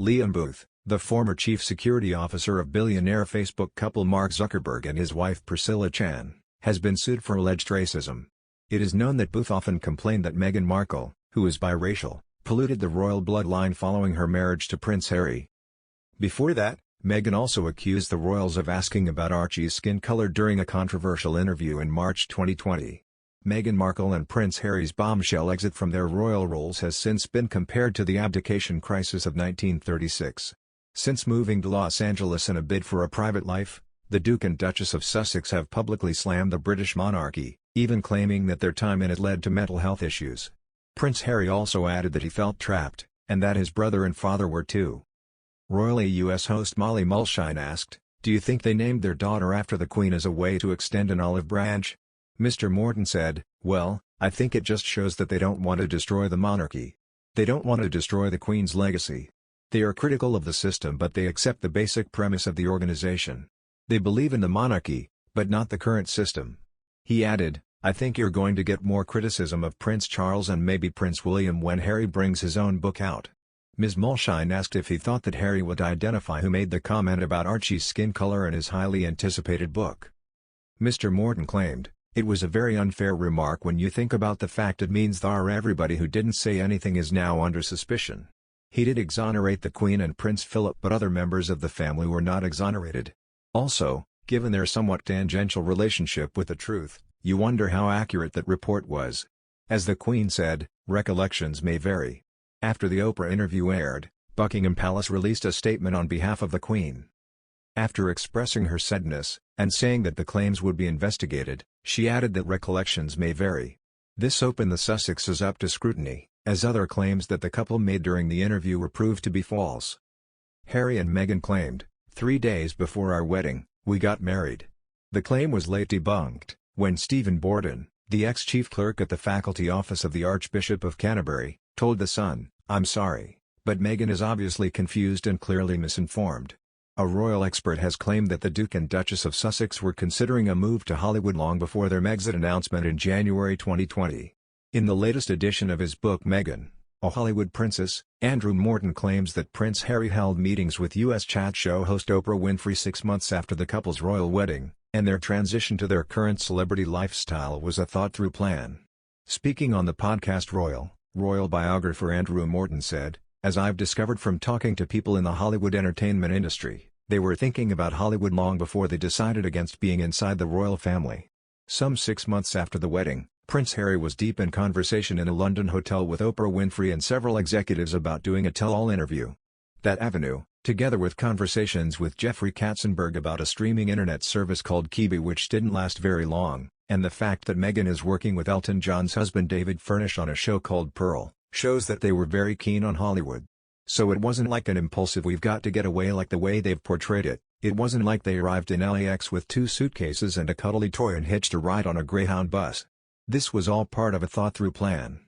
Liam Booth, the former chief security officer of billionaire Facebook couple Mark Zuckerberg and his wife Priscilla Chan, has been sued for alleged racism. It is known that Booth often complained that Meghan Markle, who is biracial, polluted the royal bloodline following her marriage to Prince Harry. Before that, Meghan also accused the royals of asking about Archie's skin color during a controversial interview in March 2020. Meghan Markle and Prince Harry's bombshell exit from their royal roles has since been compared to the abdication crisis of 1936. Since moving to Los Angeles in a bid for a private life, the Duke and Duchess of Sussex have publicly slammed the British monarchy, even claiming that their time in it led to mental health issues. Prince Harry also added that he felt trapped, and that his brother and father were too. Royally US host Molly Mulshine asked, "Do you think they named their daughter after the Queen as a way to extend an olive branch?" Mr. Morton said, "Well, I think it just shows that they don't want to destroy the monarchy. They don't want to destroy the Queen's legacy. They are critical of the system but they accept the basic premise of the organization. They believe in the monarchy, but not the current system." He added, "I think you're going to get more criticism of Prince Charles and maybe Prince William when Harry brings his own book out." Ms. Mulshine asked if he thought that Harry would identify who made the comment about Archie's skin color in his highly anticipated book. Mr. Morton claimed, "It was a very unfair remark when you think about the fact it means that everybody who didn't say anything is now under suspicion." He did exonerate the Queen and Prince Philip but other members of the family were not exonerated. Also, given their somewhat tangential relationship with the truth, you wonder how accurate that report was. As the Queen said, recollections may vary. After the Oprah interview aired, Buckingham Palace released a statement on behalf of the Queen. After expressing her sadness, and saying that the claims would be investigated, she added that recollections may vary. This opened the Sussexes up to scrutiny, as other claims that the couple made during the interview were proved to be false. Harry and Meghan claimed, 3 days before our wedding, we got married. The claim was late debunked, when Stephen Borden, the ex-chief clerk at the faculty office of the Archbishop of Canterbury, told The Sun, "I'm sorry, but Meghan is obviously confused and clearly misinformed." A royal expert has claimed that the Duke and Duchess of Sussex were considering a move to Hollywood long before their Megxit announcement in January 2020. In the latest edition of his book Meghan, A Hollywood Princess, Andrew Morton claims that Prince Harry held meetings with U.S. chat show host Oprah Winfrey 6 months after the couple's royal wedding, and their transition to their current celebrity lifestyle was a thought-through plan. Speaking on the podcast Royal biographer Andrew Morton said, "As I've discovered from talking to people in the Hollywood entertainment industry, they were thinking about Hollywood long before they decided against being inside the royal family." Some 6 months after the wedding, Prince Harry was deep in conversation in a London hotel with Oprah Winfrey and several executives about doing a tell-all interview. That avenue, together with conversations with Jeffrey Katzenberg about a streaming internet service called Quibi which didn't last very long, and the fact that Meghan is working with Elton John's husband David Furnish on a show called Pearl, shows that they were very keen on Hollywood. So it wasn't like an impulsive "we've got to get away" like the way they've portrayed it. It wasn't like they arrived in LAX with 2 suitcases and a cuddly toy and hitched a ride on a Greyhound bus. This was all part of a thought-through plan.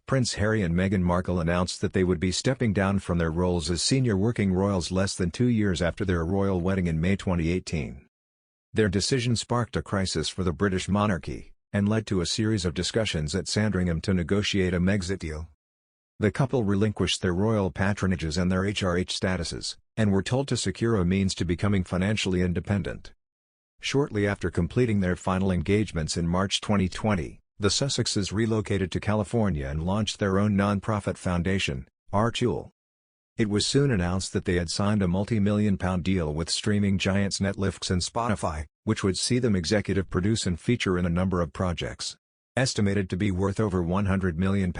Prince Harry and Meghan Markle announced that they would be stepping down from their roles as senior working royals less than 2 years after their royal wedding in May 2018. Their decision sparked a crisis for the British monarchy, and led to a series of discussions at Sandringham to negotiate a Megxit deal. The couple relinquished their royal patronages and their HRH statuses, and were told to secure a means to becoming financially independent. Shortly after completing their final engagements in March 2020, the Sussexes relocated to California and launched their own non-profit foundation, Archie. It was soon announced that they had signed a multi-million-pound deal with streaming giants Netflix and Spotify, which would see them executive produce and feature in a number of projects. Estimated to be worth over £100 million,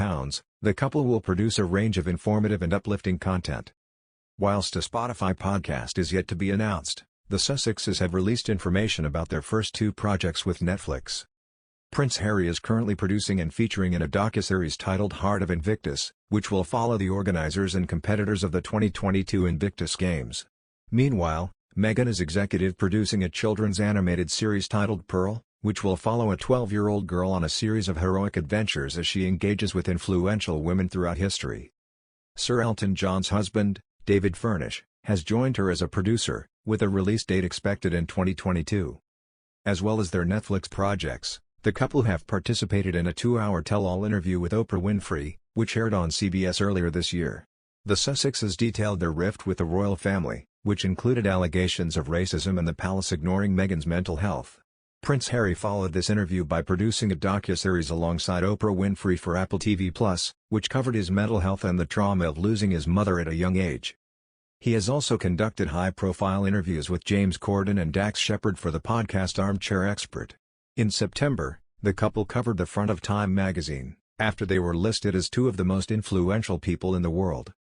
the couple will produce a range of informative and uplifting content. Whilst a Spotify podcast is yet to be announced, the Sussexes have released information about their first 2 projects with Netflix. Prince Harry is currently producing and featuring in a docuseries titled Heart of Invictus, which will follow the organizers and competitors of the 2022 Invictus Games. Meanwhile, Meghan is executive producing a children's animated series titled Pearl, which will follow a 12-year-old girl on a series of heroic adventures as she engages with influential women throughout history. Sir Elton John's husband, David Furnish, has joined her as a producer, with a release date expected in 2022. As well as their Netflix projects, the couple have participated in a 2-hour tell-all interview with Oprah Winfrey, which aired on CBS earlier this year. The Sussexes detailed their rift with the royal family, which included allegations of racism and the palace ignoring Meghan's mental health. Prince Harry followed this interview by producing a docuseries alongside Oprah Winfrey for Apple TV+, which covered his mental health and the trauma of losing his mother at a young age. He has also conducted high-profile interviews with James Corden and Dax Shepard for the podcast Armchair Expert. In September, the couple covered the front of Time magazine, after they were listed as two of the most influential people in the world.